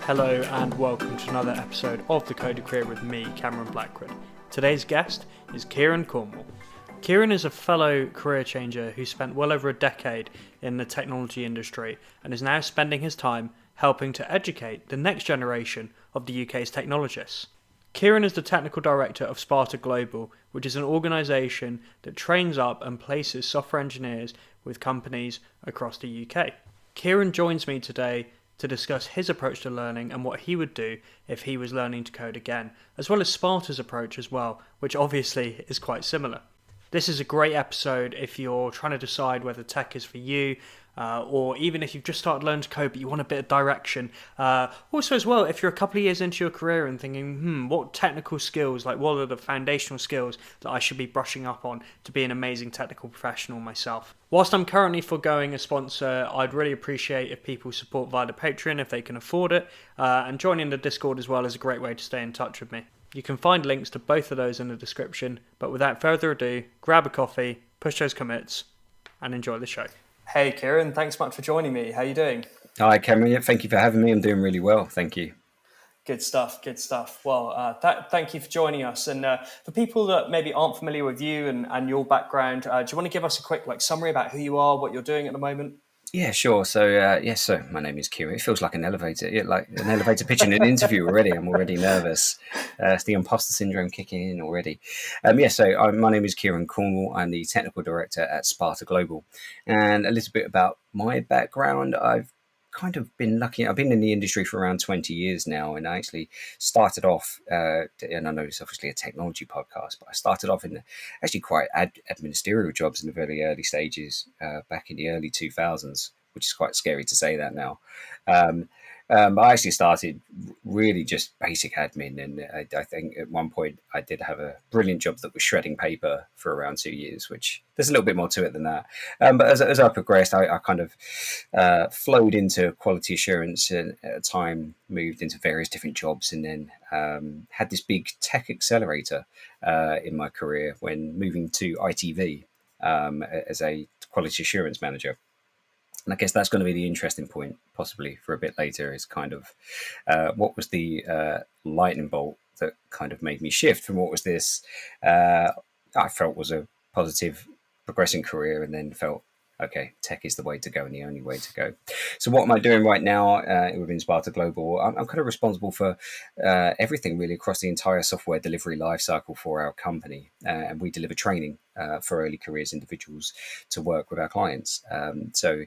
Hello and welcome to another episode of The Code of Career with me, Cameron Blackwood. Today's guest is Kieran Cornwall. Kieran is a fellow career changer who spent well over a decade in the technology industry and is now spending his time helping to educate the next generation of the UK's technologists. Kieran is the technical director of Sparta Global, which is an organisation that trains up and places software engineers with companies across the UK. Kieran joins me today to discuss his approach to learning and what he would do if he was learning to code again, as well as Sparta's approach as well, which obviously is quite similar. This is a great episode if you're trying to decide whether tech is for you, or even if you've just started learning to code but you want a bit of direction. Also as well, if you're a couple of years into your career and thinking, what technical skills, like what are the foundational skills that I should be brushing up on to be an amazing technical professional myself. Whilst I'm currently foregoing a sponsor, I'd really appreciate if people support via the Patreon if they can afford it, and joining the Discord as well is a great way to stay in touch with me. You can find links to both of those in the description, but without further ado, grab a coffee, push those commits, and enjoy the show. Hey Kieran, thanks much for joining me. How are you doing? Hi Cameron, thank you for having me. I'm doing really well, thank you. Good stuff. Well, thank you for joining us. And for people that maybe aren't familiar with you and your background, do you want to give us a quick summary about who you are, what you're doing at the moment? Yeah, sure. So my name is Kieran. It feels like an elevator pitch in an interview already. I'm already nervous. It's the imposter syndrome kicking in already. My name is Kieran Cornwall. I'm the technical director at Sparta Global. And a little bit about my background. I've kind of been lucky. I've been in the industry for around 20 years now, and I actually started off, and I know it's obviously a technology podcast, but I started off in actually quite administrative jobs in the very early stages, back in the early 2000s, which is quite scary to say that now. But I actually started really just basic admin, and I think at one point I did have a brilliant job that was shredding paper for around 2 years, which there's a little bit more to it than that. But as I progressed, I kind of flowed into quality assurance, and at a time moved into various different jobs, and then had this big tech accelerator in my career when moving to ITV as a quality assurance manager. And I guess that's going to be the interesting point, possibly for a bit later, is kind of what was the lightning bolt that kind of made me shift from what was this I felt was a positive progressing career, and then felt, okay, tech is the way to go and the only way to go. So what am I doing right now within Sparta Global? I'm kind of responsible for everything really across the entire software delivery lifecycle for our company. And we deliver training for early careers individuals to work with our clients. So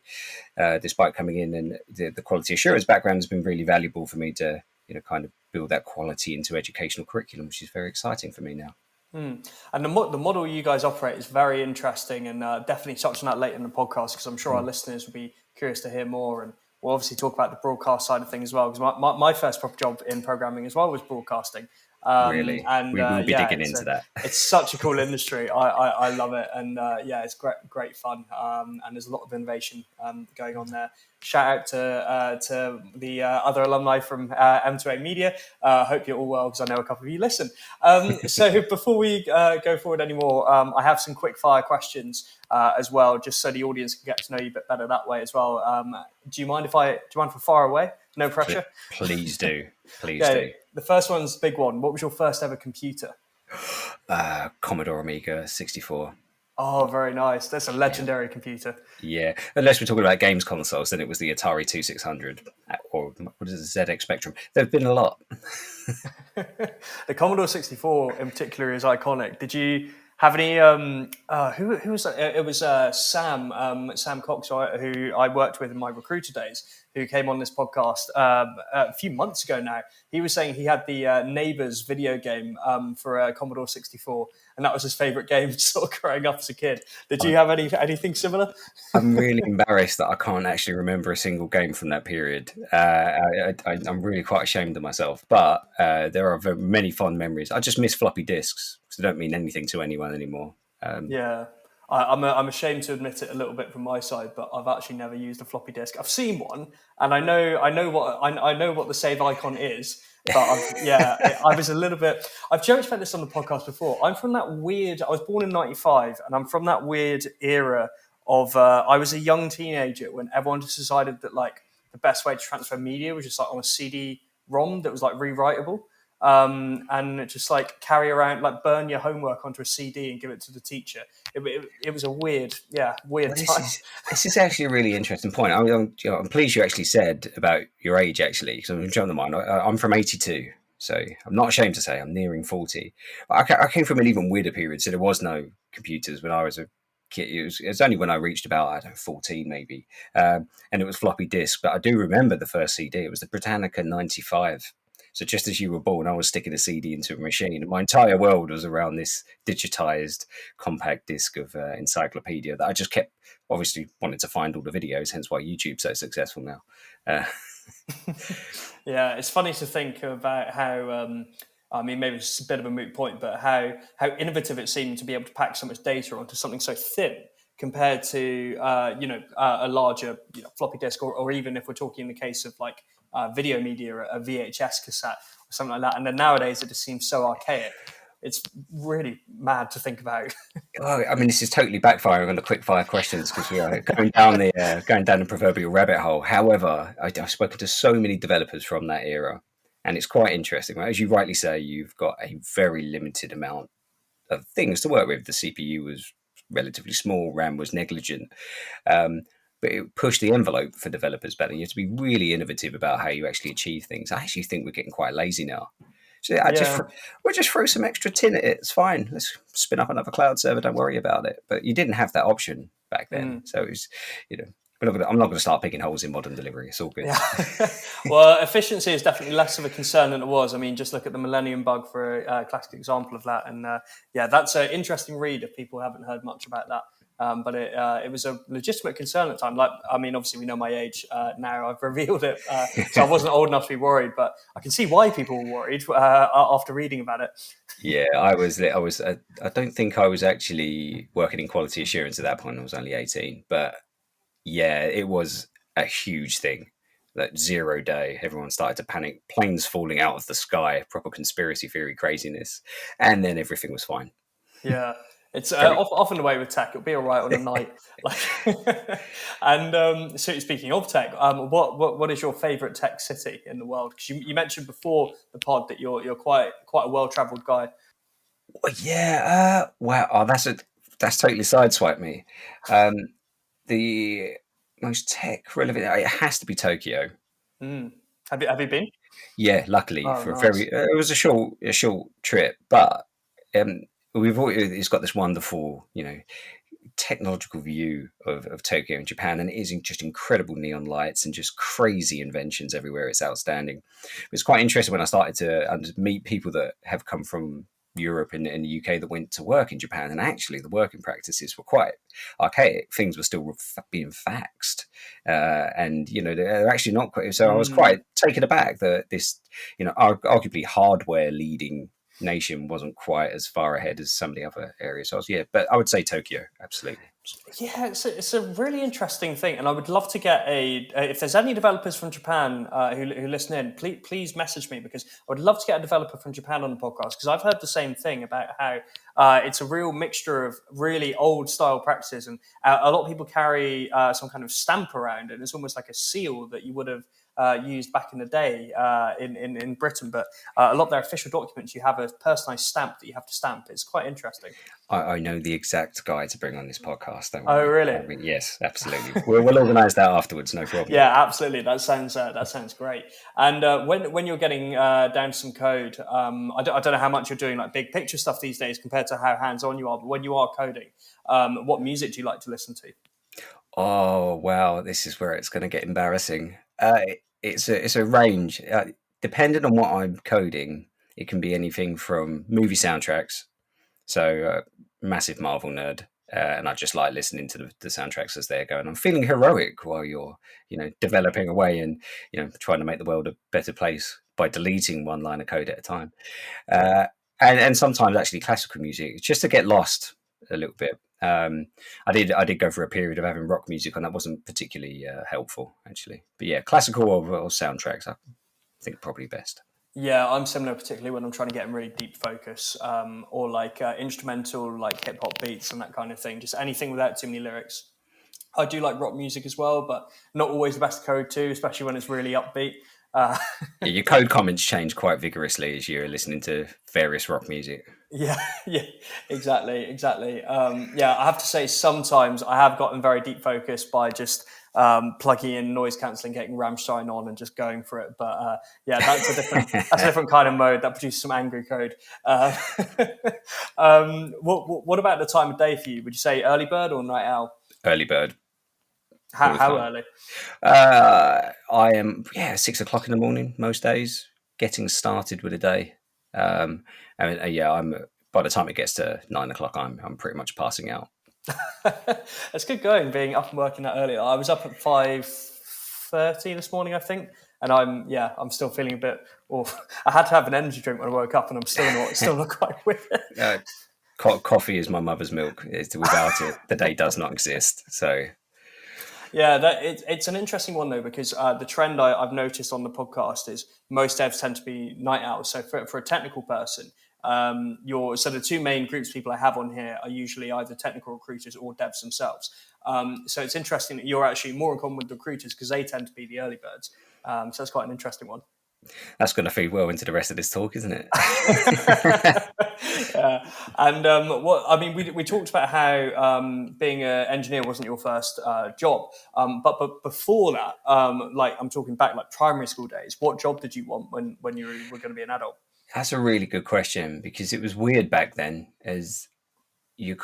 despite coming in, and the quality assurance background has been really valuable for me to kind of build that quality into educational curriculum, which is very exciting for me now. And the model you guys operate is very interesting, and definitely touch on that later in the podcast, because I'm sure our listeners will be curious to hear more. And we'll obviously talk about the broadcast side of things as well, because my first proper job in programming as well was broadcasting. Really? And we will be digging into that. It's such a cool industry. I love it. And it's great fun. And there's a lot of innovation going on there. Shout out to the other alumni from M2A Media. Hope you're all well, because I know a couple of you listen. So before we go forward anymore, I have some quick fire questions as well, just so the audience can get to know you a bit better that way as well. Do you mind if I fire away? No pressure. Please do. Please do. The first one's a big one. What was your first ever computer? Commodore Amiga 64. Oh, very nice. That's a legendary computer. Yeah. Unless we're talking about games consoles, then it was the Atari 2600 or what is it, ZX Spectrum. There have been a lot. The Commodore 64 in particular is iconic. Did you have any? Who was that? It was Sam Cox, who I worked with in my recruiter days, who came on this podcast a few months ago now. He was saying he had the Neighbours video game for Commodore 64, and that was his favourite game sort of growing up as a kid. Did you have anything similar? I'm really embarrassed that I can't actually remember a single game from that period. I'm really quite ashamed of myself, but there are many fond memories. I just miss floppy disks, because they don't mean anything to anyone anymore. I'm ashamed to admit it a little bit from my side, but I've actually never used a floppy disk. I've seen one, and I know what the save icon is. But I was a little bit. I've joked about this on the podcast before. I'm from that weird. I was born in '95, and I'm from that weird era of. I was a young teenager when everyone just decided that the best way to transfer media was just on a CD ROM that was like rewritable. And just like carry around, like burn your homework onto a CD and give it to the teacher. It was a weird Well, time. this is actually a really interesting point. I'm pleased you actually said about your age, actually, because I'm jumping the mind. I'm from '82, so I'm not ashamed to say I'm nearing 40. But I came from an even weirder period, so there was no computers when I was a kid. It was only when I reached about, I don't know, 14 maybe, and it was floppy disk. But I do remember the first CD. It was the Britannica 95. So just as you were born, I was sticking a CD into a machine, and my entire world was around this digitized compact disc of encyclopedia that I just kept. Obviously, wanted to find all the videos, hence why YouTube's so successful now. Yeah, it's funny to think about how. I mean, maybe it's a bit of a moot point, but how innovative it seemed to be able to pack so much data onto something so thin compared to a larger floppy disk, or even if we're talking in the case of like video media, a VHS cassette or something like that. And then nowadays it just seems so archaic. It's really mad to think about. Oh, I mean, this is totally backfiring on the quick fire questions because we are going down the proverbial rabbit hole. However, I've spoken to so many developers from that era, and it's quite interesting. Right? As you rightly say, you've got a very limited amount of things to work with. The CPU was relatively small, RAM was negligent, but it pushed the envelope for developers better. You have to be really innovative about how you actually achieve things. I actually think we're getting quite lazy now. So Yeah. we'll just throw some extra tin at it. It's fine. Let's spin up another cloud server. Don't worry about it. But you didn't have that option back then. So it was, I'm not going to start picking holes in modern delivery. It's all good. Yeah. Well, efficiency is definitely less of a concern than it was. I mean, just look at the Millennium Bug for a classic example of that. And that's an interesting read if people haven't heard much about that. But it was a legitimate concern at the time. Like, I mean, obviously we know my age now. I've revealed it, so I wasn't old enough to be worried. But I can see why people were worried after reading about it. Yeah, I was. I don't think I was actually working in quality assurance at that point. I was only 18. But yeah, it was a huge thing. That 0 day, everyone started to panic. Planes falling out of the sky, proper conspiracy theory craziness, and then everything was fine. Yeah, it's Very. often the way with tech. It'll be all right on a night. And so speaking of tech, what is your favourite tech city in the world? Because you mentioned before the pod that you're quite a well travelled guy. Well, yeah. Wow. Oh, that's totally sideswiped me. The most tech relevant. It has to be Tokyo. Mm. Have you been? Yeah, luckily Oh, for a nice. very. It was a short trip, but um, we've always, it's got this wonderful, technological view of Tokyo and Japan, and it is just incredible neon lights and just crazy inventions everywhere. It's outstanding. It's quite interesting when I started to meet people that have come from Europe and the UK that went to work in Japan, and actually the working practices were quite archaic. Things were still being faxed, and they're actually not quite. So I was quite taken aback that this, arguably hardware leading nation wasn't quite as far ahead as some of the other areas. So but I would say Tokyo, absolutely. Yeah, it's a really interesting thing, and I would love to get if there's any developers from Japan who listen in, please message me, because I would love to get a developer from Japan on the podcast, because I've heard the same thing about how it's a real mixture of really old style practices, and a lot of people carry some kind of stamp around, and it's almost like a seal that you would have used back in the day in Britain, but a lot of their official documents, you have a personalised stamp that you have to stamp. It's quite interesting. I know the exact guy to bring on this podcast. Don't Oh, worry. really? I mean, yes, absolutely. We'll organise that afterwards. No problem. Yeah, absolutely. That sounds great. And when you're getting down to some code, I don't know how much you're doing like big picture stuff these days compared to how hands on you are. But when you are coding, what music do you like to listen to? Oh wow, this is where it's going to get embarrassing. It's a range. Depending on what I'm coding, it can be anything from movie soundtracks. So massive Marvel nerd, and I just like listening to the soundtracks as they're going. I'm feeling heroic while you're, developing away and trying to make the world a better place by deleting one line of code at a time. And sometimes actually classical music, just to get lost a little bit. I did go for a period of having rock music, and that wasn't particularly helpful actually. But yeah, classical or soundtracks, I think probably best. Yeah, I'm similar, particularly when I'm trying to get in really deep focus, or like instrumental, like hip hop beats and that kind of thing. Just anything without too many lyrics. I do like rock music as well, but not always the best code too, especially when it's really upbeat. Yeah, your code comments change quite vigorously as you're listening to various rock music. Yeah, yeah, exactly. Yeah, I have to say sometimes I have gotten very deep focused by just plugging in noise cancelling, getting Rammstein on, and just going for it. But yeah, that's a different kind of mode that produces some angry code. Uh, what about the time of day for you? Would you say early bird or night owl? Early bird all the How time. early? I am 6 o'clock in the morning most days, getting started with a day. Yeah, I'm by the time it gets to 9 o'clock, I'm pretty much passing out. It's good going, being up and working that early. I was up at 5:30 this morning, I think, and I'm still feeling a bit off. I had to have an energy drink when I woke up, and I'm still not quite with it. Coffee is my mother's milk. Without it, the day does not exist. So Yeah, it's an interesting one though, because the trend I've noticed on the podcast is most devs tend to be night owls. So for a technical person, so the two main groups of people I have on here are usually either technical recruiters or devs themselves. So it's interesting that you're actually more in common with recruiters because they tend to be the early birds. So that's quite an interesting one. that's going to feed well into the rest of this talk, isn't it? Yeah. And we talked about how being an engineer wasn't your first job, but before that, I'm talking back like primary school days. What job did you want when you were going to be an adult? That's a really good question because it was weird back then, as you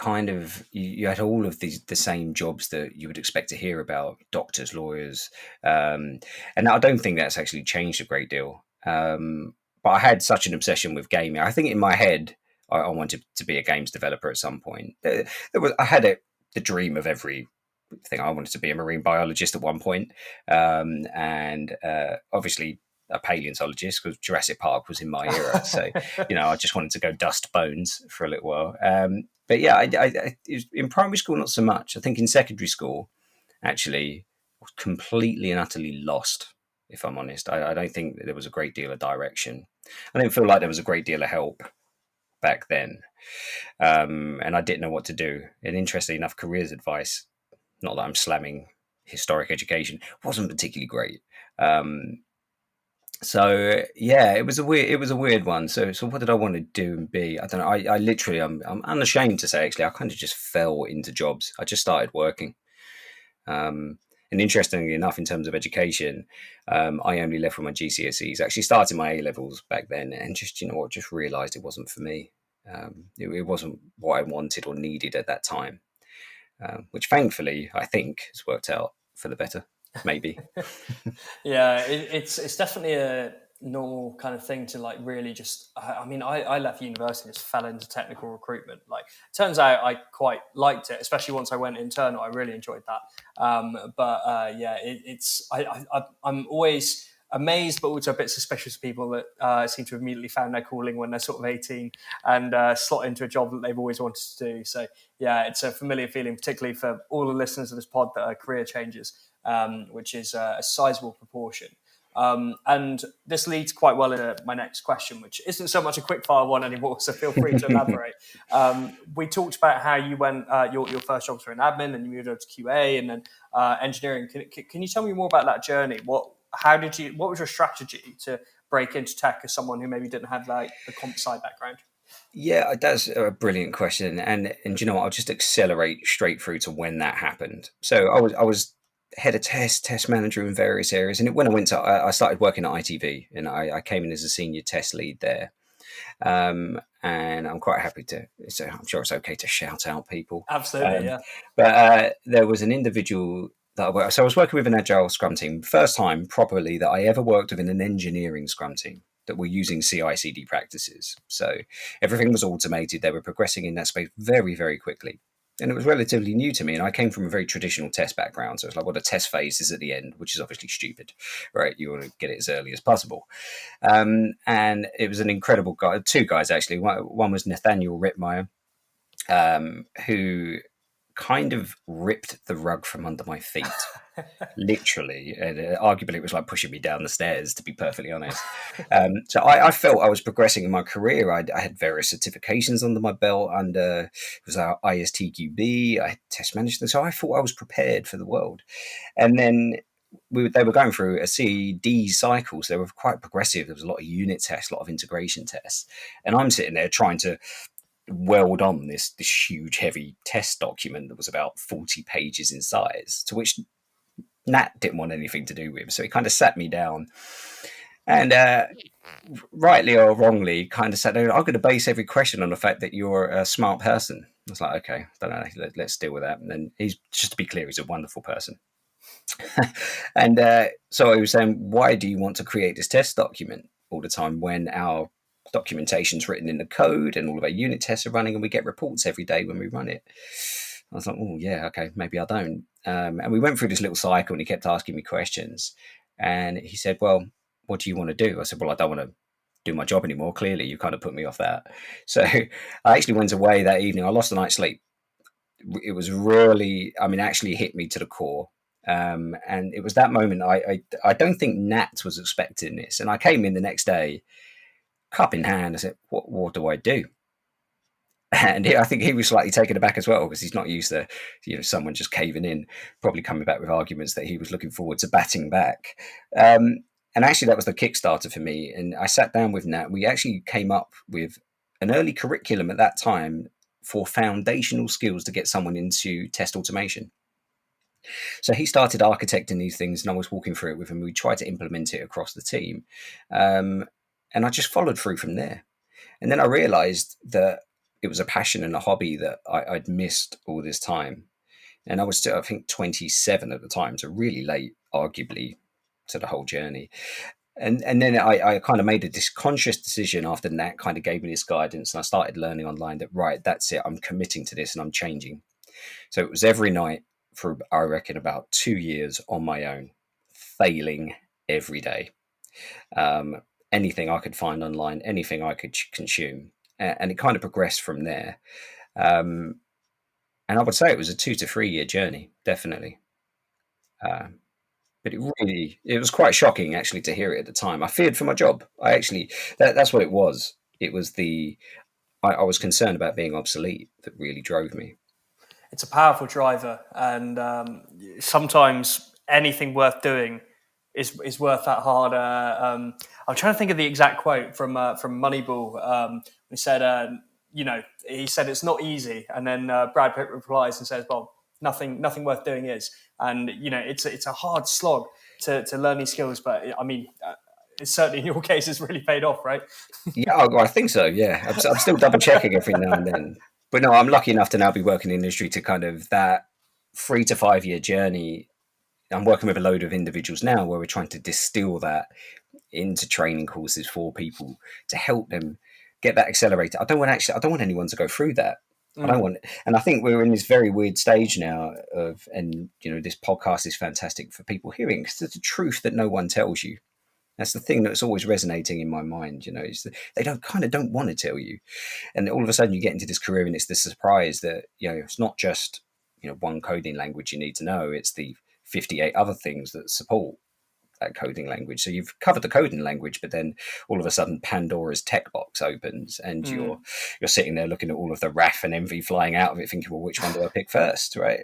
you had all of the same jobs that you would expect to hear about: doctors, lawyers, and I don't think that's actually changed a great deal. But I had such an obsession with gaming. I think in my head, I wanted to be a games developer at some point. I had the dream of every thing. I wanted to be a marine biologist at one point, and obviously a paleontologist because Jurassic Park was in my era. So, I just wanted to go dust bones for a little while. But yeah, in primary school, not so much. I think in secondary school, actually, I was completely and utterly lost, if I'm honest. I don't think that there was a great deal of direction. I didn't feel like there was a great deal of help back then. And I didn't know what to do. And interestingly enough, careers advice, not that I'm slamming historic education, wasn't particularly great. So yeah, it was a weird one. So what did I want to do and be? I don't know. I literally, I'm unashamed to say, actually, I kind of just fell into jobs. I just started working. And interestingly enough, in terms of education, I only left with my GCSEs. Actually started my A levels back then, and just realised it wasn't for me. It wasn't what I wanted or needed at that time, which thankfully I think has worked out for the better. Maybe. Yeah, it's definitely a normal kind of thing to really just. I left university and just fell into technical recruitment. Turns out I quite liked it, especially once I went internal. I really enjoyed that. I'm always amazed, but also a bit suspicious of people that seem to have immediately found their calling when they're sort of 18 and slot into a job that they've always wanted to do. So yeah, it's a familiar feeling, particularly for all the listeners of this pod that are career changers. Which is a sizable proportion. And this leads quite well into my next question, which isn't so much a quickfire one anymore, so feel free to elaborate. We talked about how you went, your first jobs were in admin, and you moved over to QA, and then engineering. Can you tell me more about that journey? What was your strategy to break into tech as someone who maybe didn't have the comp sci background? Yeah, that's a brilliant question, and you know what? I'll just accelerate straight through to when that happened. So I was head of test manager in various areas, and when I started working at ITV, and I came in as a senior test lead there. And I'm quite happy to. So I'm sure it's okay to shout out people. Absolutely, yeah. But there was an individual that I was working with an agile scrum team, first time properly that I ever worked with in an engineering scrum team that were using CI/CD practices. So everything was automated. They were progressing in that space very, very quickly. And it was relatively new to me. And I came from a very traditional test background. So it's like what a test phase is at the end, which is obviously stupid, right? You want to get it as early as possible. And it was an incredible guy, two guys actually. One was Nathaniel Rittmeyer, who kind of ripped the rug from under my feet, literally. And arguably, it was like pushing me down the stairs, to be perfectly honest. So I felt I was progressing in my career. I had various certifications under my belt, and it was our ISTQB. I had test management, so I thought I was prepared for the world. And then they were going through a CD cycle, so they were quite progressive. There was a lot of unit tests, a lot of integration tests, and I'm sitting there trying to weld on this huge, heavy test document that was about 40 pages in size, to which Nat didn't want anything to do with. So he kind of sat me down and rightly or wrongly kind of said, I'm going to base every question on the fact that you're a smart person. I was like, okay, don't know, let's deal with that. And then he's, just to be clear, he's a wonderful person. And so I was saying, why do you want to create this test document all the time when our documentation's written in the code and all of our unit tests are running and we get reports every day when we run it? I was like, oh yeah, okay, maybe I don't. And we went through this little cycle and he kept asking me questions. And he said, well, what do you want to do? I said, well, I don't want to do my job anymore. Clearly, you kind of put me off that. So I actually went away that evening. I lost a night's sleep. It was really, actually hit me to the core. And it was that moment I don't think Nat was expecting this. And I came in the next day, cup in hand. I said, what do I do? And I think he was slightly taken aback as well, because he's not used to, someone just caving in, probably coming back with arguments that he was looking forward to batting back. And actually, that was the Kickstarter for me. And I sat down with Nat. We actually came up with an early curriculum at that time for foundational skills to get someone into test automation. So he started architecting these things, and I was walking through it with him. We tried to implement it across the team. And I just followed through from there. And then I realized that it was a passion and a hobby that I'd missed all this time. And I was still, I think, 27 at the time, so really late, arguably, to the whole journey. And then I kind of made a conscious decision after Nat kind of gave me this guidance, and I started learning online that, right, that's it, I'm committing to this and I'm changing. So it was every night for, I reckon, about 2 years on my own, failing every day. Anything I could find online, anything I could consume. And it kind of progressed from there. And I would say it was a 2 to 3 year journey, definitely. But it was quite shocking, actually, to hear it at the time. I feared for my job. That's what it was. It was I was concerned about being obsolete that really drove me. It's a powerful driver. And sometimes anything worth doing is worth that hard. I'm trying to think of the exact quote from Moneyball. He said, he said it's not easy, and then Brad Pitt replies and says, "Well, nothing worth doing is." And it's a hard slog to learn these skills, but it's certainly in your case, it's really paid off, right? Yeah, I think so. Yeah, I'm still double checking every now and then, but no, I'm lucky enough to now be working in the industry to kind of that 3 to 5 year journey. I'm working with a load of individuals now where we're trying to distill that into training courses for people to help them get that accelerated. I don't want anyone to go through that. I don't want, and I think we're in this very weird stage now of, and this podcast is fantastic for people hearing, because it's the truth that no one tells you. That's the thing that's always resonating in my mind. Is that they don't want to tell you, and all of a sudden you get into this career and it's this surprise that it's not just one coding language you need to know. It's the 58 other things that support that coding language. So you've covered the coding language, but then all of a sudden Pandora's tech box opens, and you're sitting there looking at all of the wrath and envy flying out of it, thinking, well, which one do I pick first, right?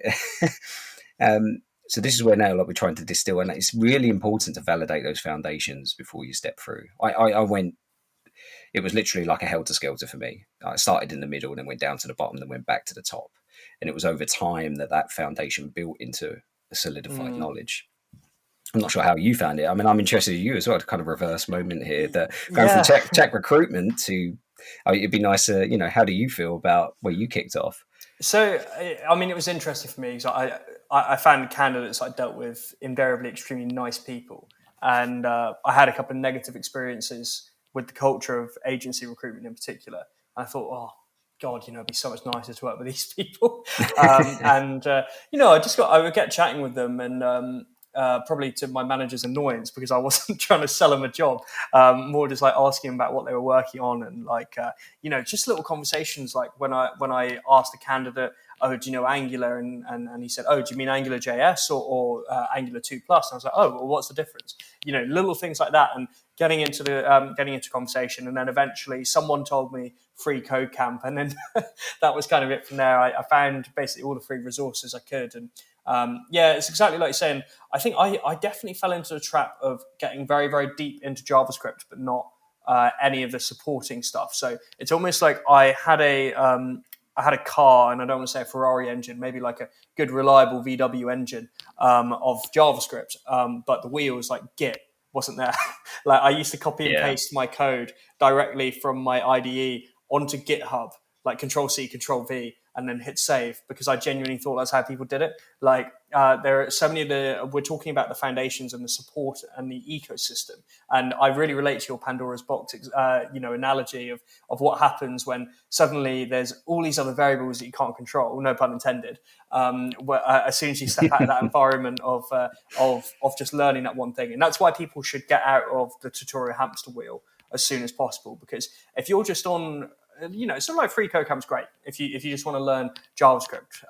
So this is where now we're trying to distill, and it's really important to validate those foundations before you step through. I went, it was literally like a helter-skelter for me. I started in the middle, then went down to the bottom, then went back to the top. And it was over time that foundation built into a solidified knowledge. I'm not sure how you found it. I'm interested in you as well, to kind of reverse moment here, that going from tech recruitment to, it'd be nice to, how do you feel about where you kicked off? So, it was interesting for me because I found candidates I dealt with invariably extremely nice people. And I had a couple of negative experiences with the culture of agency recruitment in particular. And I thought, oh, God, it'd be so much nicer to work with these people. I would get chatting with them, and probably to my manager's annoyance, because I wasn't trying to sell them a job, more just like asking about what they were working on, and just little conversations, like when I asked the candidate, oh, do you know Angular? And he said, oh, do you mean Angular JS or Angular 2+? And I was like, oh, well, what's the difference? Little things like that, and getting into conversation. And then eventually someone told me free code camp, and then that was kind of it from there. I found basically all the free resources I could, and yeah, it's exactly like you're saying. I think I definitely fell into the trap of getting very, very deep into JavaScript, but not any of the supporting stuff. So it's almost like I had a car, and I don't want to say a Ferrari engine, maybe like a good, reliable VW engine of JavaScript, but the wheels, like Git, wasn't there. Like I used to copy and Yeah. paste my code directly from my IDE onto GitHub, like Control C, Control V, and then hit save because I genuinely thought that's how people did it. Like there are so many of we're talking about the foundations and the support and the ecosystem, and I really relate to your Pandora's box, analogy of what happens when suddenly there's all these other variables that you can't control, no pun intended. As soon as you step out of that environment of just learning that one thing, and that's why people should get out of the tutorial hamster wheel as soon as possible. Because if you're just on, something like free code camp's great if you just want to learn JavaScript,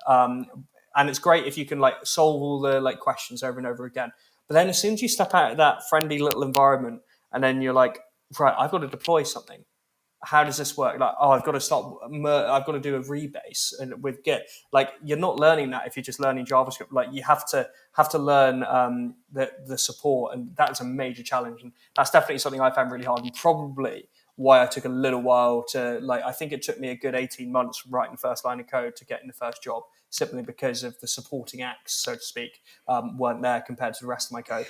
and it's great if you can like solve all the like questions over and over again. But then as soon as you step out of that friendly little environment, and then you're like, right, I've got to deploy something. How does this work? Like, I've got to do a rebase and with Git. Like, you're not learning that if you're just learning JavaScript. Like, you have to learn the support, and that's a major challenge. And that's definitely something I found really hard, and probably why I took a little while to like. I think it took me a good 18 months from writing the first line of code to getting the first job, simply because of the supporting acts, so to speak, weren't there compared to the rest of my code.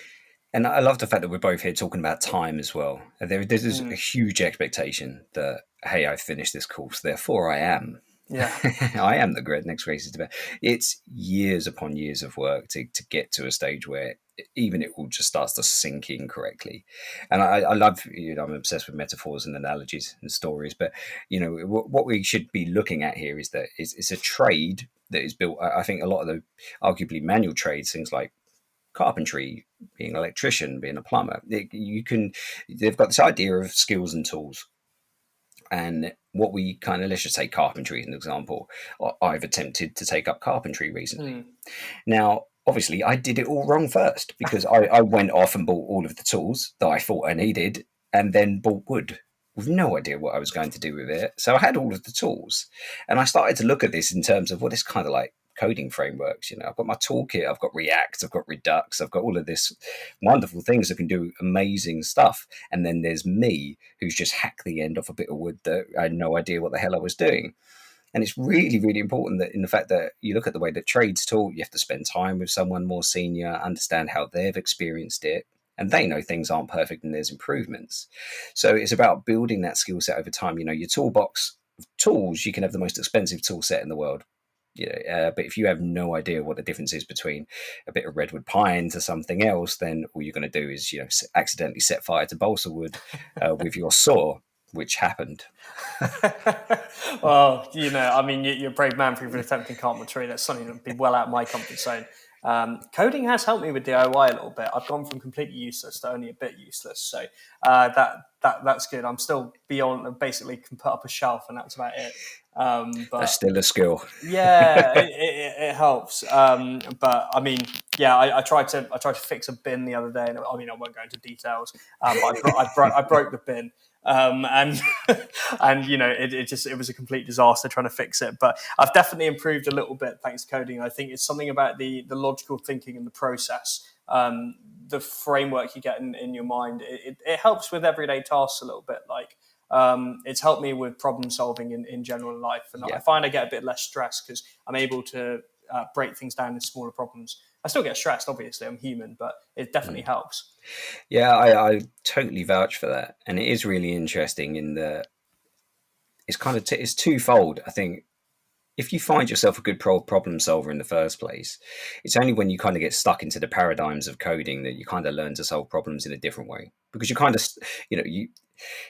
And I love the fact that we're both here talking about time as well. There's a huge expectation that, hey, I finished this course, therefore I am. Yeah. I am the next greatest developer. It's years upon years of work to get to a stage where even it all just starts to sink in correctly. And I love, I'm obsessed with metaphors and analogies and stories. But, what we should be looking at here is that it's a trade that is built. I think a lot of the arguably manual trades, things like carpentry, being an electrician, being a plumber, they've got this idea of skills and tools. And what we kind of, let's just take carpentry as an example. I've attempted to take up carpentry recently. Now, obviously, I did it all wrong first because I went off and bought all of the tools that I thought I needed and then bought wood with no idea what I was going to do with it. So I had all of the tools, and I started to look at this in terms of what it's kind of like coding frameworks. I've got my toolkit, I've got React, I've got Redux, I've got all of this wonderful things that can do amazing stuff. And then there's me, who's just hacked the end off a bit of wood that I had no idea what the hell I was doing. And it's really, really important that in the fact that you look at the way that trades talk, you have to spend time with someone more senior, understand how they've experienced it, and they know things aren't perfect and there's improvements. So it's about building that skill set over time. Your toolbox of tools, you can have the most expensive tool set in the world. But if you have no idea what the difference is between a bit of redwood pine to something else, then all you're going to do is accidentally set fire to balsa wood with your saw, which happened. Well, I mean, you're a brave man for even attempting carpentry. That's something that would be well out of my comfort zone. Coding has helped me with DIY a little bit. I've gone from completely useless to only a bit useless, so that's good. I'm still beyond, basically can put up a shelf, and that's about it. But that's still a skill. Yeah, it helps. But I mean, yeah, I tried to fix a bin the other day, and I mean, I won't go into details. But I broke the bin. And it was a complete disaster trying to fix it, but I've definitely improved a little bit thanks to coding. I think it's something about the logical thinking and the process, the framework you get in your mind. It helps with everyday tasks a little bit. Like it's helped me with problem solving in general life, and I find I get a bit less stressed because I'm able to break things down into smaller problems. I still get stressed, obviously, I'm human, but it definitely helps. Yeah, I totally vouch for that. And it is really interesting in that it's kind of, it's twofold. I think if you find yourself a good problem solver in the first place, it's only when you kind of get stuck into the paradigms of coding that you kind of learn to solve problems in a different way. Because you kind of,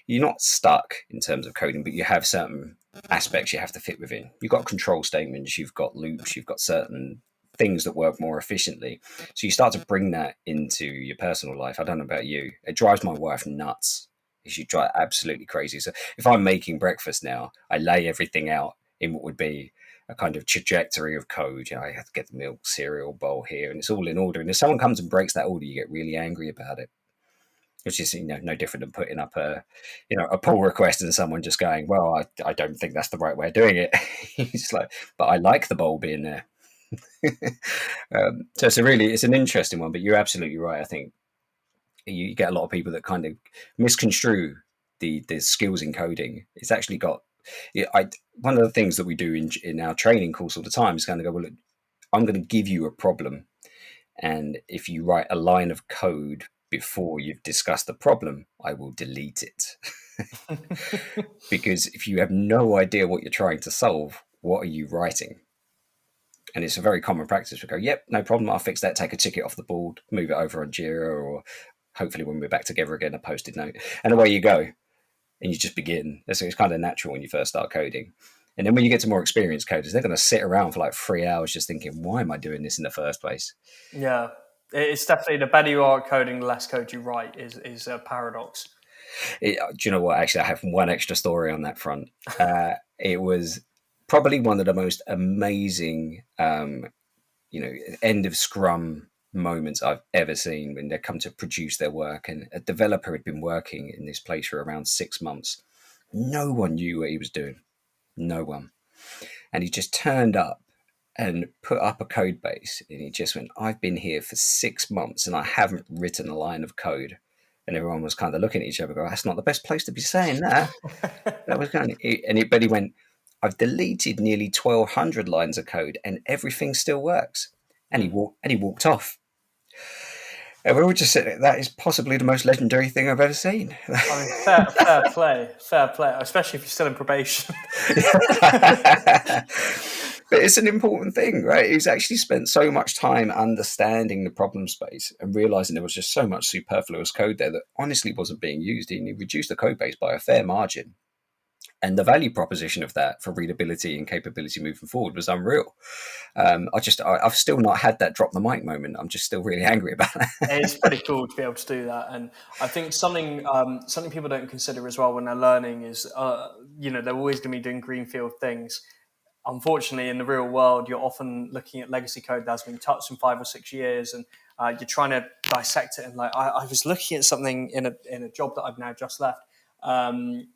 you're not stuck in terms of coding, but you have certain aspects you have to fit within. You've got control statements, you've got loops, you've got certain things that work more efficiently. So you start to bring that into your personal life. I don't know about you. It drives my wife nuts. She drives absolutely crazy. So if I'm making breakfast now, I lay everything out in what would be a kind of trajectory of code. I have to get the milk cereal bowl here, and it's all in order. And if someone comes and breaks that order, you get really angry about it. which is no different than putting up a pull request and someone just going, well, I don't think that's the right way of doing it. It's like, but I like the bowl being there. So it's an interesting one, but you're absolutely right. I think you get a lot of people that kind of misconstrue the skills in coding. It's actually got one of the things that we do in our training course all the time is kind of go, well, look, I'm going to give you a problem, and if you write a line of code before you've discussed the problem, I will delete it. Because if you have no idea what you're trying to solve, what are you writing? And it's a very common practice. We go, yep, no problem, I'll fix that, take a ticket off the board, move it over on Jira, or hopefully when we're back together again, a post-it note, and away you go. And you just begin. So it's kind of natural when you first start coding. And then when you get to more experienced coders, they're going to sit around for like 3 hours just thinking, why am I doing this in the first place? Yeah, it's definitely the better you are at coding, the less code you write is a paradox. Do you know what? Actually, I have one extra story on that front. It was probably one of the most amazing, end of Scrum moments I've ever seen when they come to produce their work. And a developer had been working in this place for around 6 months. No one knew what he was doing. No one. And he just turned up and put up a code base, and he just went, I've been here for 6 months and I haven't written a line of code. And everyone was kind of looking at each other, going, that's not the best place to be saying that. That was kind of, but he went, I've deleted nearly 1,200 lines of code and everything still works. And he walked off. And we were just sitting, that is possibly the most legendary thing I've ever seen. I mean, fair play, especially if you're still in probation. But it's an important thing, right? He's actually spent so much time understanding the problem space and realizing there was just so much superfluous code there that honestly wasn't being used. And he reduced the code base by a fair margin. And the value proposition of that for readability and capability moving forward was unreal. I've still not had that drop the mic moment. I'm just still really angry about it. It's pretty cool to be able to do that. And I think something people don't consider as well when they're learning is, they're always going to be doing greenfield things. Unfortunately, in the real world, you're often looking at legacy code that has been touched in 5 or 6 years, and you're trying to dissect it. And like, I was looking at something in a job that I've now just left, and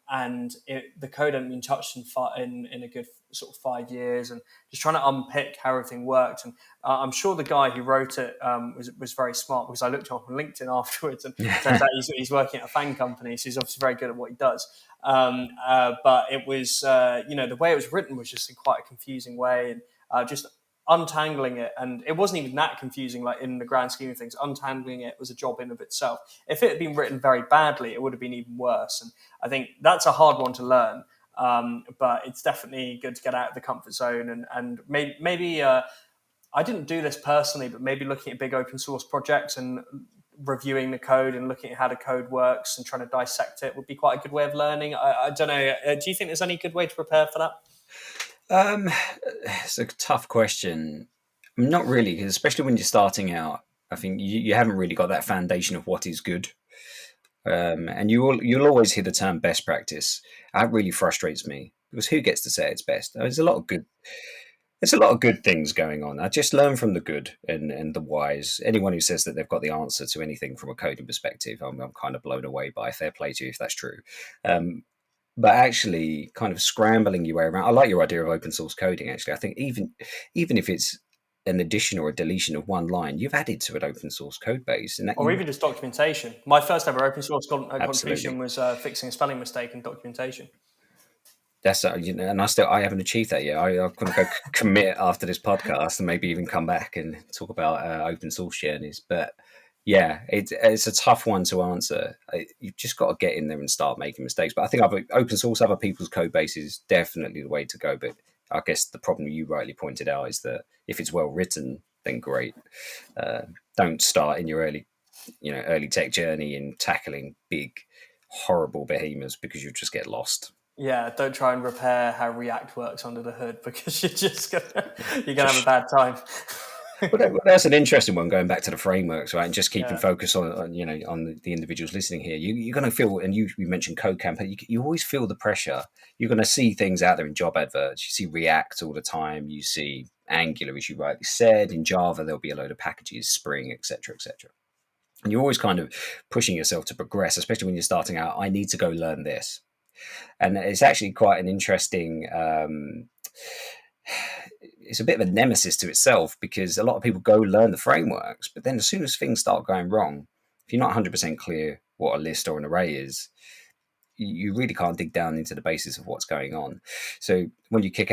the code hadn't been touched in a good sort of 5 years, and just trying to unpick how everything worked. And I'm sure the guy who wrote it was very smart, because I looked up on LinkedIn afterwards, and it turns out he's working at a FANG company, so he's obviously very good at what he does. But it was, the way it was written was just in quite a confusing way, and just untangling it. And it wasn't even that confusing, like in the grand scheme of things. Untangling it was a job in of itself. If it had been written very badly, it would have been even worse. And I think that's a hard one to learn. But it's definitely good to get out of the comfort zone, and maybe I didn't do this personally, but maybe looking at big open source projects and reviewing the code and looking at how the code works and trying to dissect it would be quite a good way of learning. I don't know. Do you think there's any good way to prepare for that? It's a tough question. Not really, because especially when you're starting out, I think you haven't really got that foundation of what is good. And you'll always hear the term best practice. That really frustrates me, because who gets to say it's best? There's a lot of good things going on. I just learn from the good and the wise. Anyone who says that they've got the answer to anything from a coding perspective, I'm kind of blown away by. Fair play to you if that's true. But actually kind of scrambling your way around. I like your idea of open source coding, actually. I think even if it's an addition or a deletion of one line, you've added to an open source code base. Or even just documentation. My first ever open source contribution was fixing a spelling mistake in documentation. That's and I haven't achieved that yet. I'm going to go commit after this podcast and maybe even come back and talk about open source journeys. But yeah, it's a tough one to answer. You've just got to get in there and start making mistakes. But I think open source other people's code base is definitely the way to go. But I guess the problem you rightly pointed out is that if it's well written, then great. Don't start in your early tech journey in tackling big, horrible behemoths, because you just get lost. Yeah, don't try and repair how React works under the hood, because you're gonna have a bad time. Well, that's an interesting one, going back to the frameworks, right? And just keeping focus on the individuals listening here. You're going to feel, and you mentioned CodeCamp, you always feel the pressure. You're going to see things out there in job adverts. You see React all the time. You see Angular, as you rightly said. In Java, there'll be a load of packages, Spring, etc., etc. And you're always kind of pushing yourself to progress, especially when you're starting out. I need to go learn this. And it's actually quite an interesting, it's a bit of a nemesis to itself, because a lot of people go learn the frameworks, but then as soon as things start going wrong, if you're not 100% clear what a list or an array is, you really can't dig down into the basis of what's going on. So when you kick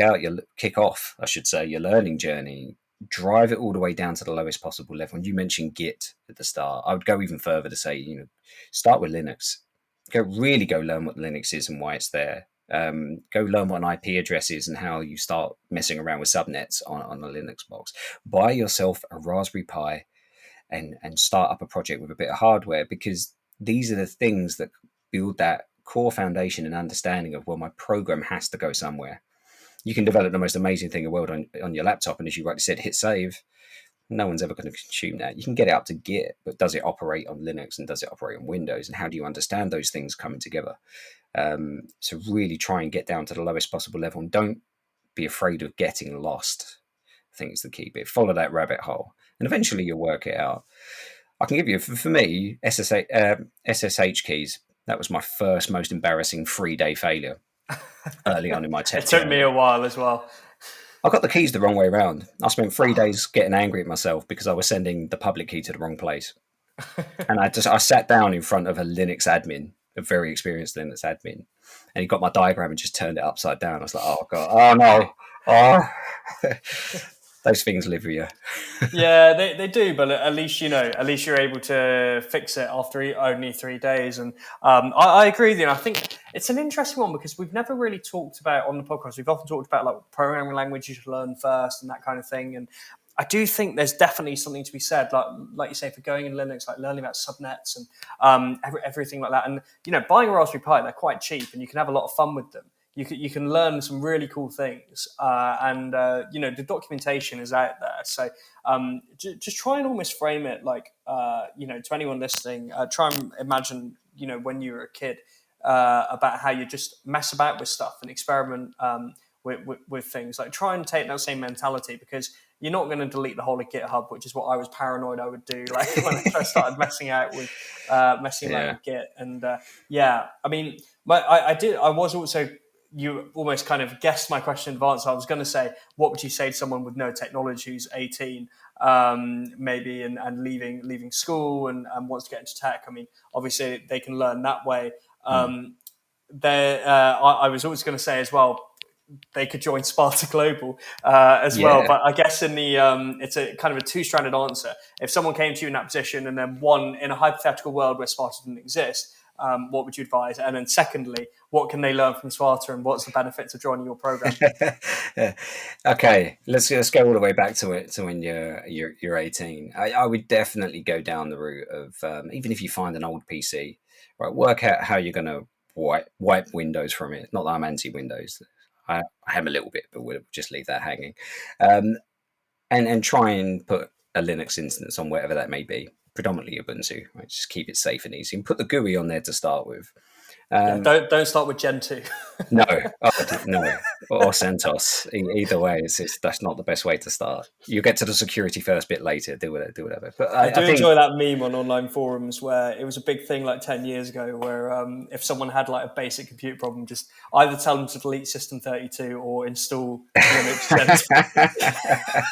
off, I should say, your learning journey, drive it all the way down to the lowest possible level. And you mentioned Git at the start. I would go even further to say, start with Linux. Go learn what Linux is and why it's there. Go learn what an IP address is and how you start messing around with subnets on a Linux box. Buy yourself a Raspberry Pi and start up a project with a bit of hardware, because these are the things that build that core foundation and understanding of, well, my program has to go somewhere. You can develop the most amazing thing in the world on your laptop, and as you rightly said, hit save. No one's ever going to consume that. You can get it up to Git, but does it operate on Linux and does it operate on Windows? And how do you understand those things coming together? So really try and get down to the lowest possible level, and don't be afraid of getting lost. I think it's the key bit. Follow that rabbit hole, and eventually you'll work it out. I can give you, for me, SSH keys. That was my first most embarrassing 3-day failure early on in my tech. It took me a while as well. I got the keys the wrong way around. I spent 3 days getting angry at myself because I was sending the public key to the wrong place. And I sat down in front of a Linux admin, a very experienced Linux admin, and he got my diagram and just turned it upside down. I was like, oh God, oh no, oh. Those things live with you. Yeah, they do, but at least you're able to fix it after only 3 days. And I agree with you. And I think it's an interesting one because we've never really talked about on the podcast. We've often talked about like programming language you should learn first and that kind of thing. And I do think there's definitely something to be said, like you say, for going in Linux, like learning about subnets and everything like that. And buying a Raspberry Pi, they're quite cheap, and you can have a lot of fun with them. You can learn some really cool things, and the documentation is out there. So just try and almost frame it like to anyone listening. Try and imagine when you were a kid about how you just mess about with stuff and experiment with things. Like try and take that same mentality, because you're not going to delete the whole of GitHub, which is what I was paranoid I would do. Like when I first started messing with Git, and I mean, I was also. You almost kind of guessed my question in advance. I was going to say, what would you say to someone with no technology who's 18, maybe, and leaving school and wants to get into tech? I mean, obviously they can learn that way. I was always going to say as well, they could join Sparta Global as well. But I guess in the it's a kind of a two-stranded answer. If someone came to you in that position, and then one, in a hypothetical world where Sparta didn't exist, what would you advise? And then secondly, what can they learn from Sparta, and what's the benefits of joining your program? Okay, let's go all the way back to when you're 18. I would definitely go down the route of even if you find an old PC, right, work out how you're going to wipe Windows from it. Not that I'm anti-Windows. I am a little bit, but we'll just leave that hanging. And try and put a Linux instance on whatever that may be. Predominantly Ubuntu, right? Just keep it safe and easy, and put the GUI on there to start with. Don't start with Gen 2. No, or CentOS. Either way, that's not the best way to start. You get to the security first bit later. Do whatever. But I do enjoy that meme on online forums where it was a big thing like 10 years ago, where if someone had like a basic compute problem, just either tell them to delete System32 or install Linux Gen 2.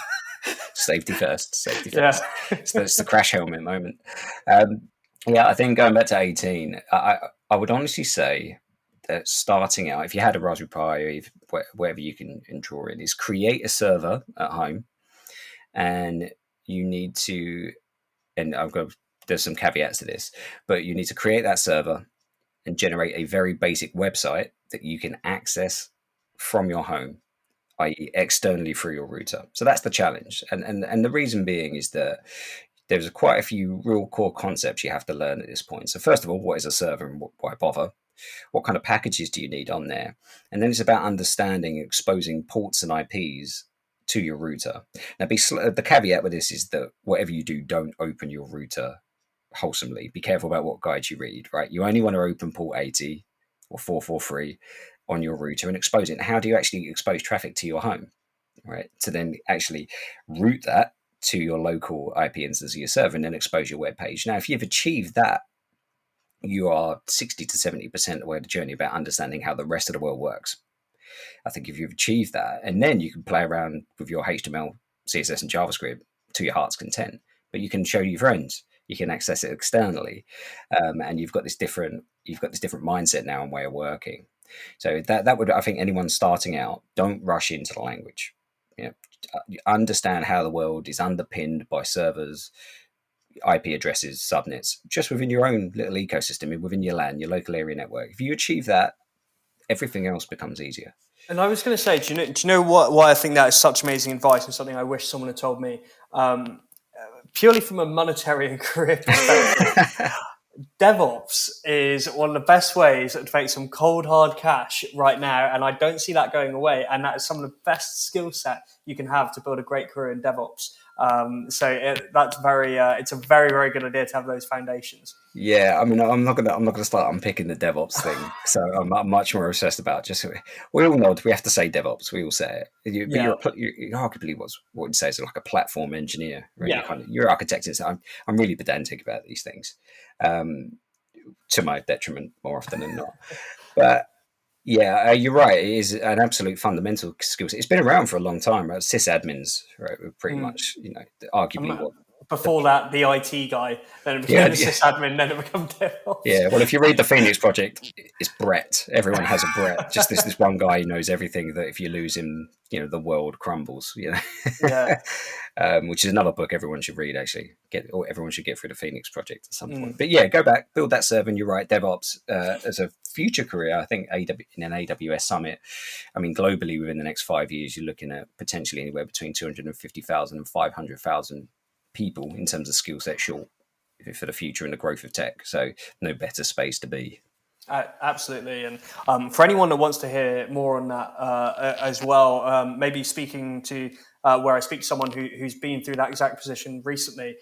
Safety first. Yeah. So it's the crash helmet moment. I think going back to 18, I would honestly say that starting out, if you had a Raspberry Pi or wherever you can draw in, is create a server at home, and you need to, and there's some caveats to this, but you need to create that server and generate a very basic website that you can access from your home, i.e. externally through your router. So that's the challenge. And the reason being is that there's quite a few real core concepts you have to learn at this point. So first of all, what is a server and why bother? What kind of packages do you need on there? And then it's about understanding, exposing ports and IPs to your router. Now, the caveat with this is that whatever you do, don't open your router wholesomely. Be careful about what guides you read, right? You only want to open port 80 or 443 on your router and expose it. And how do you actually expose traffic to your home, right? To then actually route that to your local IP instance of your server and then expose your web page. Now, if you've achieved that, you are 60 to 70% of the way of the journey about understanding how the rest of the world works. I think if you've achieved that, and then you can play around with your HTML, CSS, and JavaScript to your heart's content, but you can show your friends, you can access it externally, and you've got this different mindset now and way of working. So that would, I think, anyone starting out, don't rush into the language. Understand how the world is underpinned by servers, IP addresses, subnets, just within your own little ecosystem, within your LAN, your local area network. If you achieve that, everything else becomes easier. And I was going to say, do you know why I think that is such amazing advice and something I wish someone had told me? Purely from a monetary and career perspective, DevOps is one of the best ways to make some cold hard cash right now, and I don't see that going away. And that is some of the best skill set you can have to build a great career in DevOps. It's a very, very good idea to have those foundations. Yeah, I mean, I'm not gonna start unpicking the DevOps thing. So I'm much more obsessed about just, we all know we have to say DevOps. We all say it. You're arguably what you'd say is like a platform engineer, right? Yeah. You're architecting. So I'm really pedantic about these things, to my detriment more often than not. But yeah, you're right. It is an absolute fundamental skill set. It's been around for a long time, right? Sysadmins, right? Pretty much, arguably what. Before that, the IT guy, then it became the sysadmin, then it became DevOps. Yeah, well, if you read the Phoenix Project, it's Brett. Everyone has a Brett. Just this one guy who knows everything, that if you lose him, the world crumbles. Yeah. Which is another book everyone should read, actually. Everyone should get through the Phoenix Project at some point. But yeah, go back, build that server, and you're right, DevOps as a future career. I think in an AWS summit, I mean, globally within the next 5 years, you're looking at potentially anywhere between 250,000 and 500,000 people in terms of skill set short for the future and the growth of tech. So no better space to be. Absolutely. And for anyone that wants to hear more on that as well, maybe speaking to where I speak to someone who's been through that exact position recently,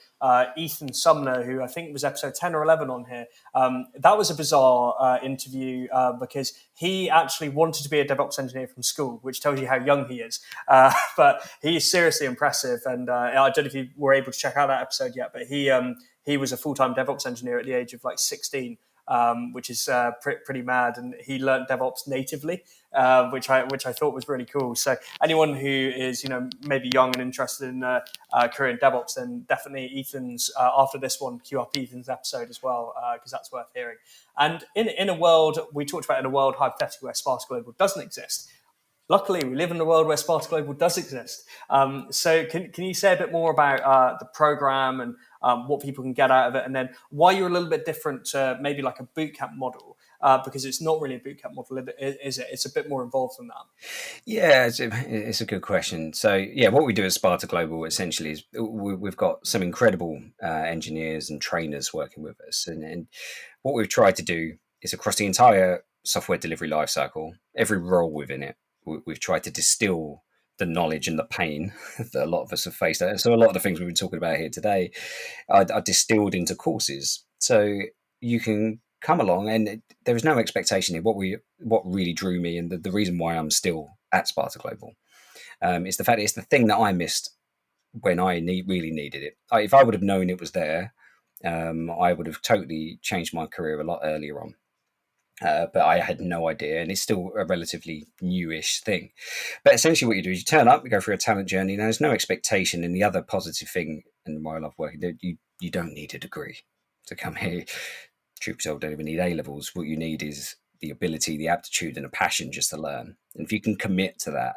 Ethan Sumner, who I think was episode 10 or 11 on here. That was a bizarre interview because he actually wanted to be a DevOps engineer from school, which tells you how young he is. But he is seriously impressive. And I don't know if you were able to check out that episode yet, but he was a full-time DevOps engineer at the age of like 16. Which is pretty mad, and he learned DevOps natively, which I thought was really cool. So anyone who is maybe young and interested in a career in DevOps, then definitely Ethan's after this one, queue up Ethan's episode as well, because that's worth hearing. And in a world, we talked about in a world hypothetical where Sparta Global doesn't exist. Luckily, we live in a world where Sparta Global does exist. So can you say a bit more about the program and what people can get out of it, and then why you're a little bit different to maybe like a bootcamp model, because it's not really a bootcamp model, is it? It's a bit more involved than that. Yeah, it's a good question. So yeah, what we do at Sparta Global essentially is we've got some incredible engineers and trainers working with us, and what we've tried to do is across the entire software delivery lifecycle, every role within it, we've tried to distill the knowledge and the pain that a lot of us have faced. So a lot of the things we've been talking about here today are distilled into courses. So you can come along, and there is no expectation here. What really drew me, and the reason why I'm still at Sparta Global, is the fact that it's the thing that I missed when I really needed it. If I would have known it was there, I would have totally changed my career a lot earlier on. But I had no idea, and it's still a relatively newish thing. But essentially what you do is you turn up, you go through a talent journey. Now, there's no expectation, and the other positive thing, and why I love working, that you don't need a degree to come here. Truth be told, don't even need A-levels. What you need is the ability, the aptitude, and a passion just to learn. And if you can commit to that,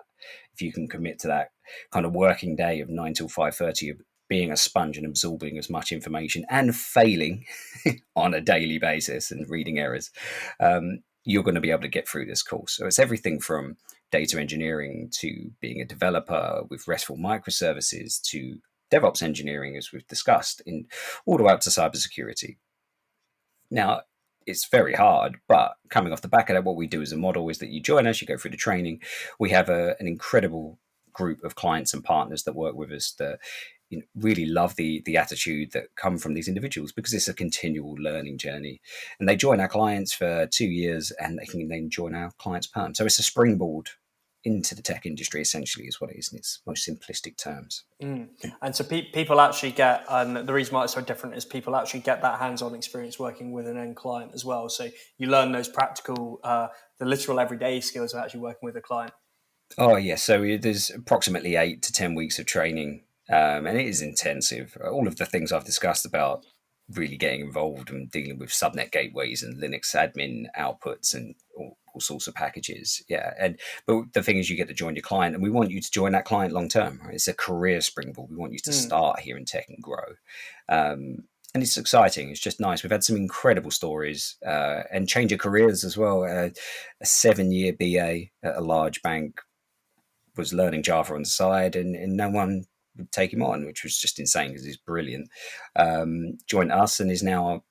kind of working day of 9 till 5:30, being a sponge and absorbing as much information and failing on a daily basis and reading errors, you're going to be able to get through this course. So it's everything from data engineering to being a developer with RESTful microservices to DevOps engineering, as we've discussed, all the way up to cybersecurity. Now, it's very hard, but coming off the back of that, what we do as a model is that you join us, you go through the training. We have an incredible group of clients and partners that work with us that really love the attitude that come from these individuals, because it's a continual learning journey. And they join our clients for 2 years, and they can then join our clients perm. So it's a springboard into the tech industry, essentially, is what it is in its most simplistic terms. And so people actually get, and the reason why it's so different is people actually get that hands-on experience working with an end client as well. So you learn those practical, the literal everyday skills of actually working with a client. Oh, yeah. So there's approximately 8 to 10 weeks of training, and it is intensive. All of the things I've discussed about really getting involved and dealing with subnet gateways and Linux admin outputs and all sorts of packages. Yeah. But the thing is, you get to join your client, and we want you to join that client long term. Right? It's a career springboard. We want you to start here in tech and grow. And it's exciting. It's just nice. We've had some incredible stories and change of careers as well. A 7-year BA at a large bank was learning Java on the side, and no one would take him on, which was just insane because he's brilliant. Joined us and is now,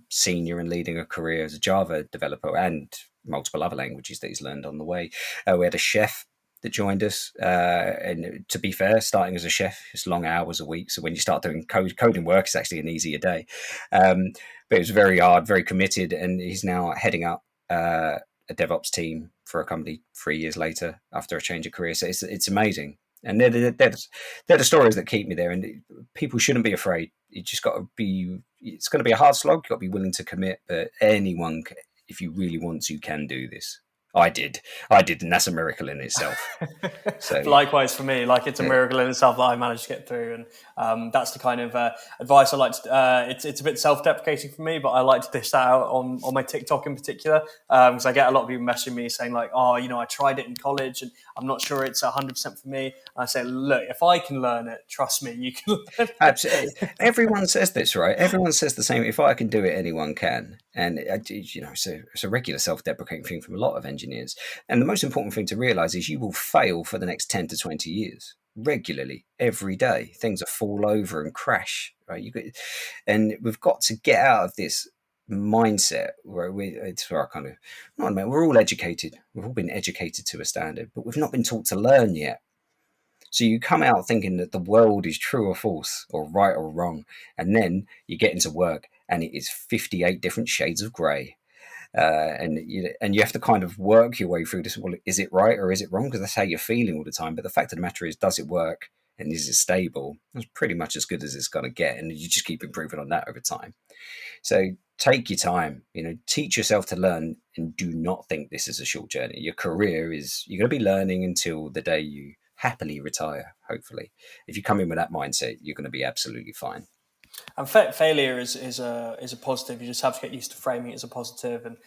senior and leading a career as a Java developer and multiple other languages that he's learned on the way. We had a chef that joined us, and to be fair, starting as a chef, it's long hours a week. So when you start doing coding work, it's actually an easier day. But it was very hard, very committed, and he's now heading up a DevOps team for a company 3 years later after a change of career. So it's amazing. And they're the stories that keep me there. And people shouldn't be afraid. You just got to be. It's going to be a hard slog. You've got to be willing to commit. But anyone, if you really want to, can do this. I did, and that's a miracle in itself. So likewise for me, it's a miracle in itself that I managed to get through, and that's the kind of advice I like to. It's a bit self-deprecating for me, but I like to dish that out on my TikTok in particular, because I get a lot of people messaging me saying I tried it in college and I'm not sure it's 100% for me. And I say, look, if I can learn it, trust me, you can learn it. Absolutely. Everyone says this, right? Everyone says the same. If I can do it, anyone can. And it's a regular self-deprecating thing from a lot of engineers. And the most important thing to realize is you will fail for the next 10 to 20 years regularly, every day. Things will fall over and crash, right? And we've got to get out of this mindset where we're all educated. We've all been educated to a standard, but we've not been taught to learn yet. So you come out thinking that the world is true or false or right or wrong. And then you get into work and it is 58 different shades of grey. And you have to kind of work your way through this. Well, is it right or is it wrong? Because that's how you're feeling all the time. But the fact of the matter is, does it work? And is it stable? It's pretty much as good as it's going to get. And you just keep improving on that over time. So take your time, teach yourself to learn, and do not think this is a short journey. Your career you're going to be learning until the day you happily retire, hopefully. If you come in with that mindset, you're going to be absolutely fine. And failure is a positive. You just have to get used to framing it as a positive. And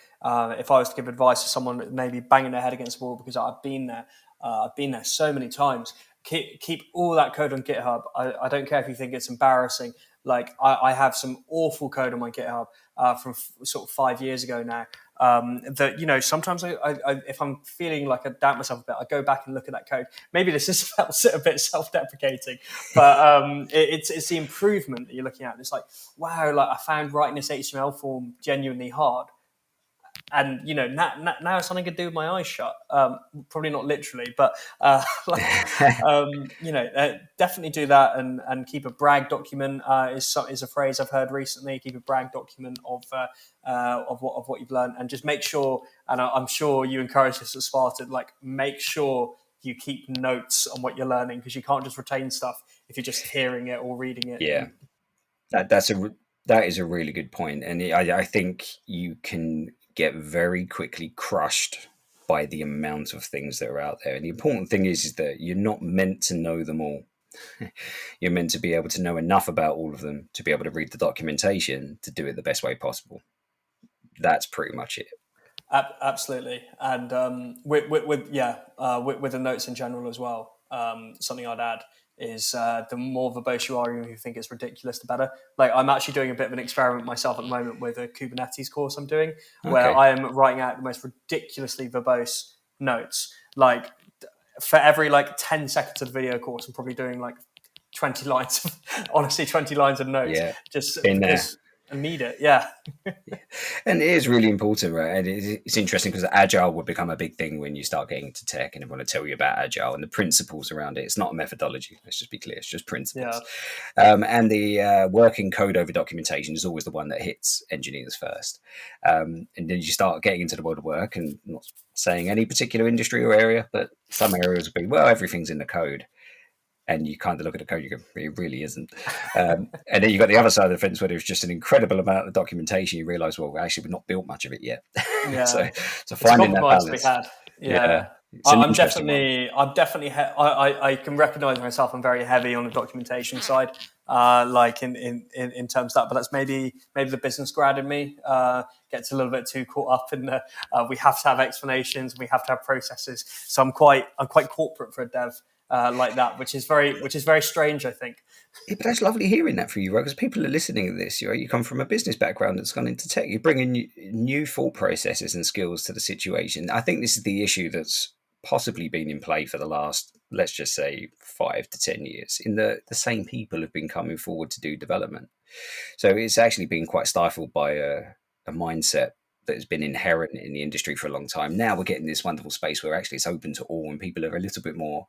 if I was to give advice to someone maybe banging their head against the wall, because I've been there so many times, keep all that code on GitHub. I don't care if you think it's embarrassing. I have some awful code on my GitHub from sort of 5 years ago now. That sometimes I if I'm feeling like I doubt myself a bit, I go back and look at that code. Maybe this is a bit self-deprecating, but it's the improvement that you're looking at. It's like, wow, I found writing this HTML form genuinely hard. And now it's something I could do with my eyes shut. Probably not literally, but definitely do that and keep a brag document. Is a phrase I've heard recently. Keep a brag document of what you've learned, and just make sure. And I'm sure you encourage this at Sparta. Make sure you keep notes on what you're learning, because you can't just retain stuff if you're just hearing it or reading it. Yeah, that is a really good point, and I think you can get very quickly crushed by the amount of things that are out there. And the important thing is that you're not meant to know them all. You're meant to be able to know enough about all of them to be able to read the documentation to do it the best way possible. That's pretty much it. Absolutely. And with the notes in general as well, something I'd add is the more verbose you are, you think it's ridiculous, the better. I'm actually doing a bit of an experiment myself at the moment with a Kubernetes course I'm doing, where I am writing out the most ridiculously verbose notes. For every 10 seconds of the video course, I'm probably doing 20 lines, honestly, 20 lines of notes. Yeah, just been because, need it. Yeah. Yeah. And it is really important, right? And it's interesting because agile will become a big thing when you start getting into tech, and I want to tell you about agile and the principles around it. It's not a methodology. Let's just be clear. It's just Yeah. principles. And the working code over documentation is always the one that hits engineers first. And then you start getting into the world of work, and I'm not saying any particular industry or area, but some areas will be, well, everything's in the code. And you kind of look at the code, you go, it really isn't. And then you've got the other side of the fence where there's just an incredible amount of documentation. You realise, well, actually, we've not built much of it yet. Yeah. so finding that Compromise to be balance. had. Yeah. It's an I'm interesting one. definitely, I can recognize myself. I'm very heavy on the documentation side, like in terms of that, but that's maybe the business grad in me, gets a little bit too caught up in the, we have to have explanations, we have to have processes. So I'm quite corporate for a dev, like that, which is very strange, I think. Yeah, but that's lovely hearing that from you, right? Because people are listening to this. You come from a business background that's gone into tech. You're bringing new thought processes and skills to the situation. I think this is the issue that's possibly been in play for the last, let's just say, 5 to 10 years. In the same people have been coming forward to do development. So it's actually been quite stifled by a mindset that has been inherent in the industry for a long time. Now we're getting this wonderful space where actually it's open to all, and people are a little bit more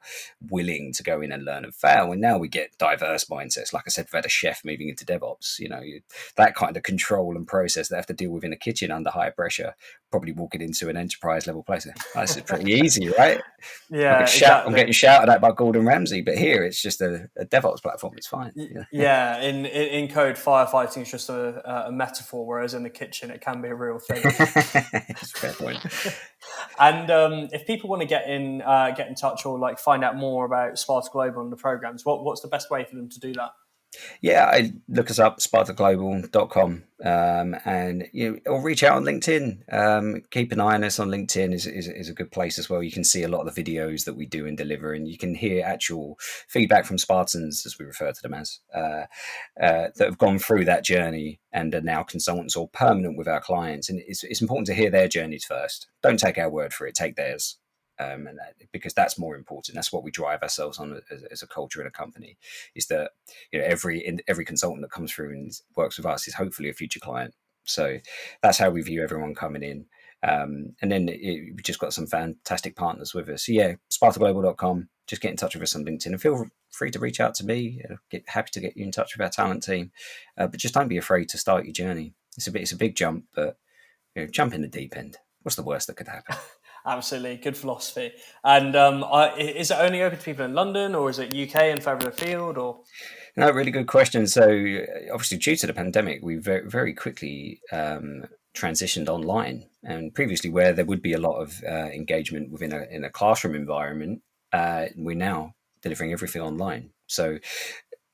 willing to go in and learn and fail. And now we get diverse mindsets. Like I said, we've had a chef moving into DevOps, that kind of control and process they have to deal with in a kitchen under high pressure, probably walking into an enterprise level place. This is pretty easy, right? Yeah, exactly. I'm getting shouted at by Gordon Ramsay, but here it's just a DevOps platform. It's fine. Yeah, in code, firefighting is just a metaphor, whereas in the kitchen it can be a real thing. That's a fair point. And if people want to get in touch or like find out more about Sparta Global and the programs, what's the best way for them to do that? Yeah, I look us up, spartaglobal.com, and or reach out on LinkedIn. Keep an eye on us on LinkedIn is a good place as well. You can see a lot of the videos that we do and deliver, and you can hear actual feedback from Spartans, as we refer to them as, that have gone through that journey and are now consultants or permanent with our clients. And it's important to hear their journeys first. Don't take our word for it, take theirs. Because that's more important. That's what we drive ourselves on as a culture in a company. Is that every consultant that comes through and works with us is hopefully a future client. So that's how we view everyone coming in. And then we've just got some fantastic partners with us. So yeah, spartaglobal.com. Just get in touch with us on LinkedIn and feel free to reach out to me. Happy to get you in touch with our talent team. But just don't be afraid to start your journey. It's a big jump, but jump in the deep end. What's the worst that could happen? Absolutely, good philosophy. And is it only open to people in London, or is it UK and further afield? Or no, really good question. So obviously, due to the pandemic, we very, very quickly transitioned online. And previously, where there would be a lot of engagement within a classroom environment, we're now delivering everything online. So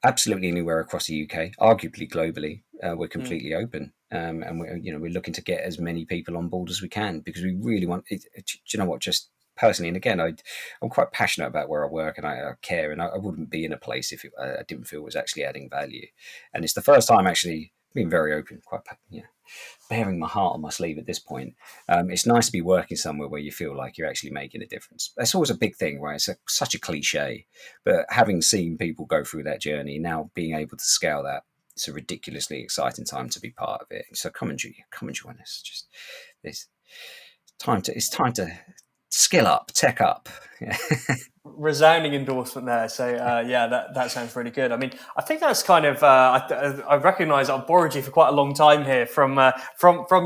absolutely anywhere across the UK, arguably globally, we're completely open. And we're looking to get as many people on board as we can, because we really want it. Do you know what? Just personally, and again, I'm quite passionate about where I work, and I care, and I wouldn't be in a place if I didn't feel it was actually adding value. And it's the first time actually being very open, quite bearing my heart on my sleeve at this point. It's nice to be working somewhere where you feel like you're actually making a difference. That's always a big thing, right? It's such a cliche, but having seen people go through that journey, now being able to scale that, it's a ridiculously exciting time to be part of it. So come and join us. Just it's time to skill up, tech up. resounding endorsement there. So that sounds really good. I mean, I think that's kind of I recognise I've borrowed you for quite a long time here from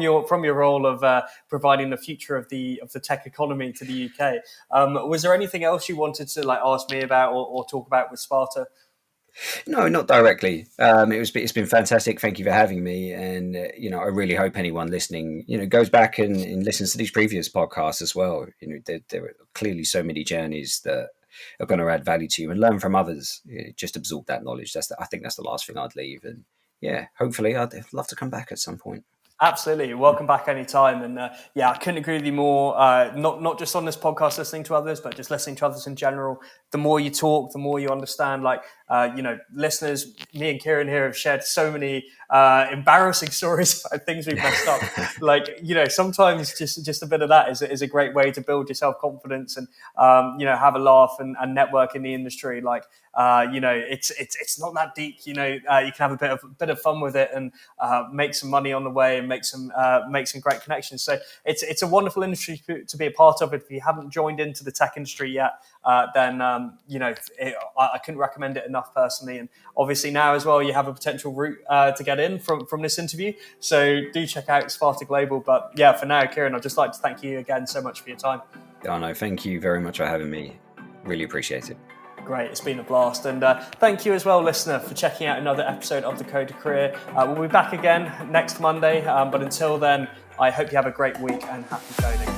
your role of providing the future of the tech economy to the UK. Was there anything else you wanted to ask me about or talk about with Sparta? No, not directly. It's been fantastic. Thank you for having me. And, I really hope anyone listening, goes back and listens to these previous podcasts as well. There are clearly so many journeys that are going to add value to you, and learn from others. Just absorb that knowledge. I think that's the last thing I'd leave. And yeah, hopefully I'd love to come back at some point. Absolutely. Welcome back anytime. And I couldn't agree with you more. Not just on this podcast, listening to others, but just listening to others in general. The more you talk, the more you understand. Listeners, me and Kieran here have shared so many embarrassing stories about things we've messed up. Sometimes just a bit of that is a great way to build your self-confidence and, have a laugh and network in the industry. It's not that deep. You can have a bit of fun with it and make some money on the way and make some great connections. So it's a wonderful industry to be a part of. If you haven't joined into the tech industry yet, then I couldn't recommend it enough personally. And obviously now as well, you have a potential route to get in from this interview. So do check out Sparta Global. But yeah, for now, Kieran, I'd just like to thank you again so much for your time. Oh no, thank you very much for having me. Really appreciate it. Great, it's been a blast. And thank you as well, listener, for checking out another episode of The Code of Career. We'll be back again next Monday. But until then, I hope you have a great week and happy coding.